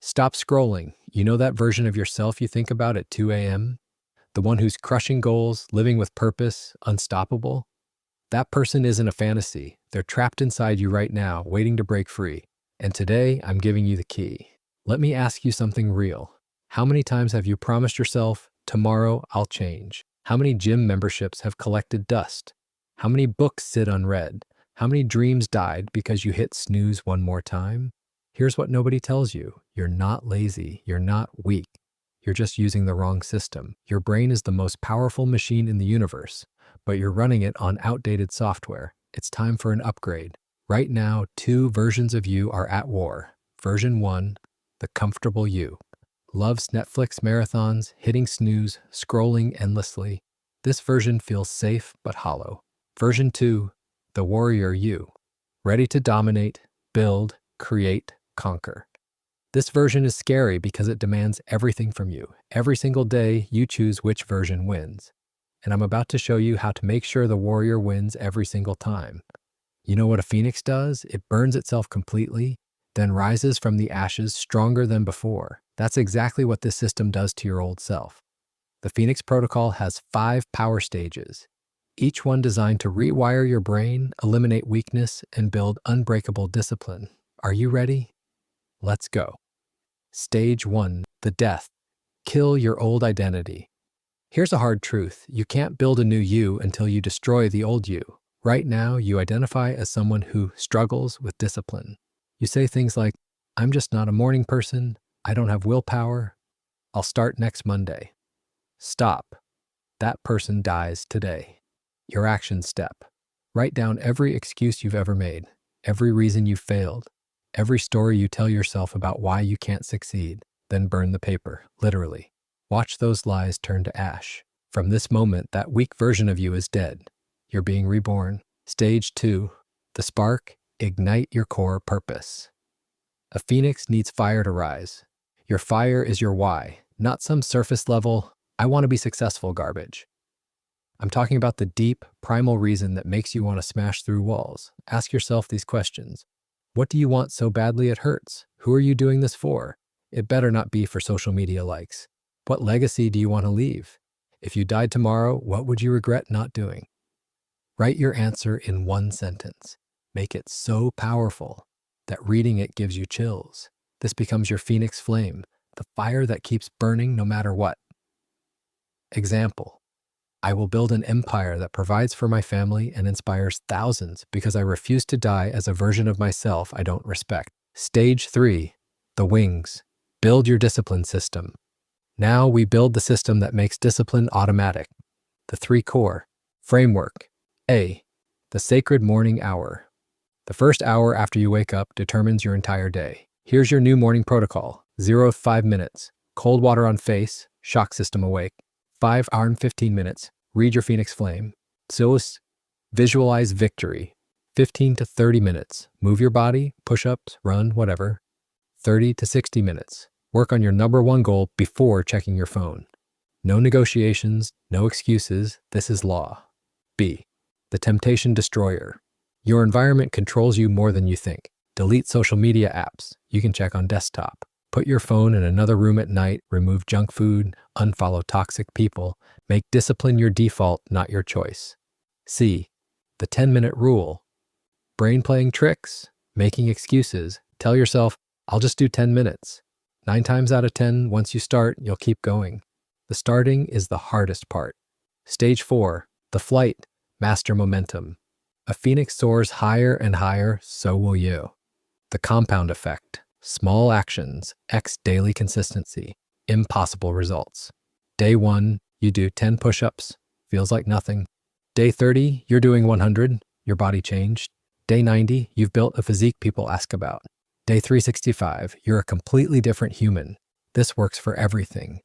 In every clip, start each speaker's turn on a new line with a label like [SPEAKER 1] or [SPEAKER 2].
[SPEAKER 1] Stop scrolling. You know that version of yourself you think about at 2 a.m.? The one who's crushing goals, living with purpose, unstoppable? That person isn't a fantasy. They're trapped inside you right now, waiting to break free. And today, I'm giving you the key. Let me ask you something real. How many times have you promised yourself, tomorrow I'll change? How many gym memberships have collected dust? How many books sit unread? How many dreams died because you hit snooze one more time? Here's what nobody tells you. You're not lazy. You're not weak. You're just using the wrong system. Your brain is the most powerful machine in the universe, but you're running it on outdated software. It's time for an upgrade. Right now, 2 versions of you are at war. Version 1, the comfortable you. Loves Netflix marathons, hitting snooze, scrolling endlessly. This version feels safe but hollow. Version 2, the warrior you. Ready to dominate, build, create, conquer. This version is scary because it demands everything from you. Every single day, you choose which version wins. And I'm about to show you how to make sure the warrior wins every single time. You know what a phoenix does? It burns itself completely, then rises from the ashes stronger than before. That's exactly what this system does to your old self. The Phoenix Protocol has 5 power stages, each one designed to rewire your brain, eliminate weakness, and build unbreakable discipline. Are you ready? Let's go. Stage 1, the death. Kill your old identity. Here's a hard truth. You can't build a new you until you destroy the old you. Right now, you identify as someone who struggles with discipline. You say things like, I'm just not a morning person. I don't have willpower. I'll start next Monday. Stop. That person dies today. Your action step. Write down every excuse you've ever made, every reason you failed, every story you tell yourself about why you can't succeed. Then burn the paper, literally. Watch those lies turn to ash. From this moment, that weak version of you is dead. You're being reborn. Stage 2, the spark. Ignite your core purpose. A phoenix needs fire to rise. Your fire is your why, not some surface level, I want to be successful garbage. I'm talking about the deep, primal reason that makes you want to smash through walls. Ask yourself these questions. What do you want so badly it hurts? Who are you doing this for? It better not be for social media likes. What legacy do you want to leave? If you died tomorrow, what would you regret not doing? Write your answer in 1 sentence. Make it so powerful that reading it gives you chills. This becomes your phoenix flame, the fire that keeps burning no matter what. Example. I will build an empire that provides for my family and inspires thousands because I refuse to die as a version of myself I don't respect. Stage 3, the wings. Build your discipline system. Now we build the system that makes discipline automatic. The 3 core. Framework. A, the sacred morning hour. The first hour after you wake up determines your entire day. Here's your new morning protocol. 0 to 5 minutes. Cold water on face, shock system awake. 5 hours and 15 minutes. Read your phoenix flame. Silas, visualize victory. 15 to 30 minutes. Move your body, push-ups, run, whatever. 30 to 60 minutes. Work on your number 1 goal before checking your phone. No negotiations, no excuses. This is law. B, the temptation destroyer. Your environment controls you more than you think. Delete social media apps. You can check on desktop. Put your phone in another room at night. Remove junk food. Unfollow toxic people. Make discipline your default, not your choice. C, the 10-minute rule. Brain playing tricks. Making excuses. Tell yourself, I'll just do 10 minutes. 9 times out of 10, once you start, you'll keep going. The starting is the hardest part. Stage 4, the flight. Master momentum. A phoenix soars higher and higher, so will you. The compound effect. Small actions, X daily consistency, impossible results. Day 1, you do 10 push-ups, feels like nothing. Day 30, you're doing 100, your body changed. Day 90, you've built a physique people ask about. Day 365, you're a completely different human. This works for everything.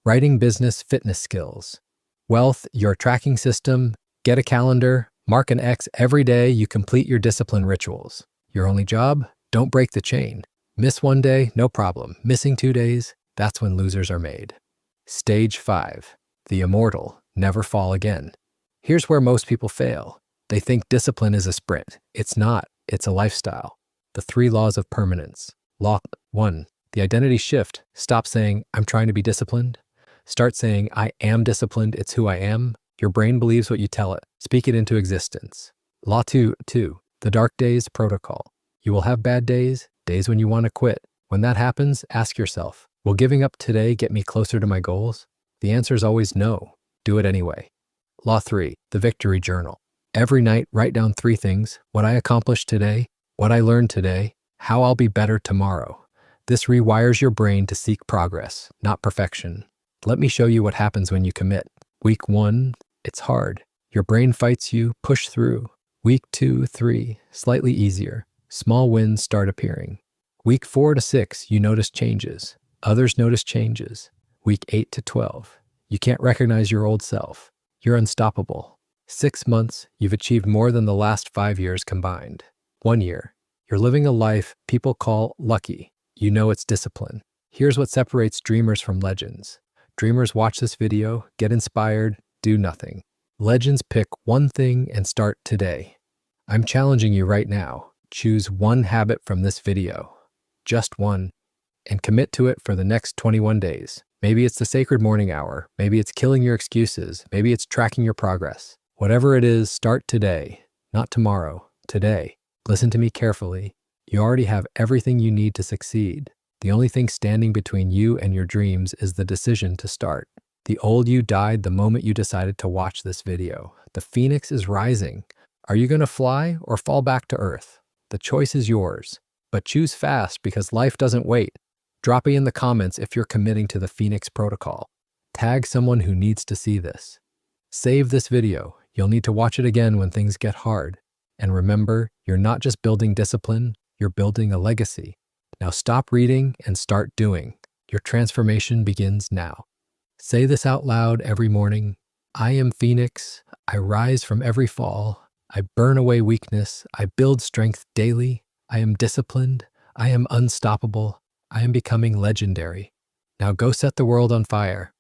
[SPEAKER 1] Writing business fitness skills. Wealth, your tracking system, get a calendar, mark an X every day you complete your discipline rituals. Your only job? Don't break the chain. Miss 1 day? No problem. Missing 2 days? That's when losers are made. Stage 5, the immortal, never fall again. Here's where most people fail. They think discipline is a sprint. It's not. It's a lifestyle. The 3 laws of permanence. Law 1, The identity shift. Stop saying, I'm trying to be disciplined. Start saying, I am disciplined. It's who I am. Your brain believes what you tell it. Speak it into existence. Law 2, the dark days protocol. You will have bad days, days when you want to quit. When that happens, ask yourself, will giving up today get me closer to my goals? The answer is always no. Do it anyway. Law 3, the victory journal. Every night, write down 3 things: what I accomplished today, what I learned today, how I'll be better tomorrow. This rewires your brain to seek progress, not perfection. Let me show you what happens when you commit. Week 1, it's hard. Your brain fights you, push through. Week 2, 3, slightly easier. Small wins start appearing. Week 4 to 6, you notice changes. Others notice changes. Week 8 to 12, you can't recognize your old self. You're unstoppable. 6 months, you've achieved more than the last 5 years combined. 1 year, you're living a life people call lucky. You know it's discipline. Here's what separates dreamers from legends. Dreamers watch this video, get inspired, do nothing. Legends pick one thing and start today. I'm challenging you right now. Choose one habit from this video, just one, and commit to it for the next 21 days. Maybe it's the sacred morning hour. Maybe it's killing your excuses. Maybe it's tracking your progress. Whatever it is, start today, not tomorrow, today. Listen to me carefully. You already have everything you need to succeed. The only thing standing between you and your dreams is the decision to start. The old you died the moment you decided to watch this video. The phoenix is rising. Are you going to fly or fall back to earth? The choice is yours, but choose fast because life doesn't wait. Drop it in the comments if you're committing to the Phoenix Protocol. Tag someone who needs to see this. Save this video. You'll need to watch it again when things get hard. And remember, you're not just building discipline, you're building a legacy. Now stop reading and start doing. Your transformation begins now. Say this out loud every morning. I am Phoenix. I rise from every fall. I burn away weakness. I build strength daily. I am disciplined. I am unstoppable. I am becoming legendary. Now go set the world on fire.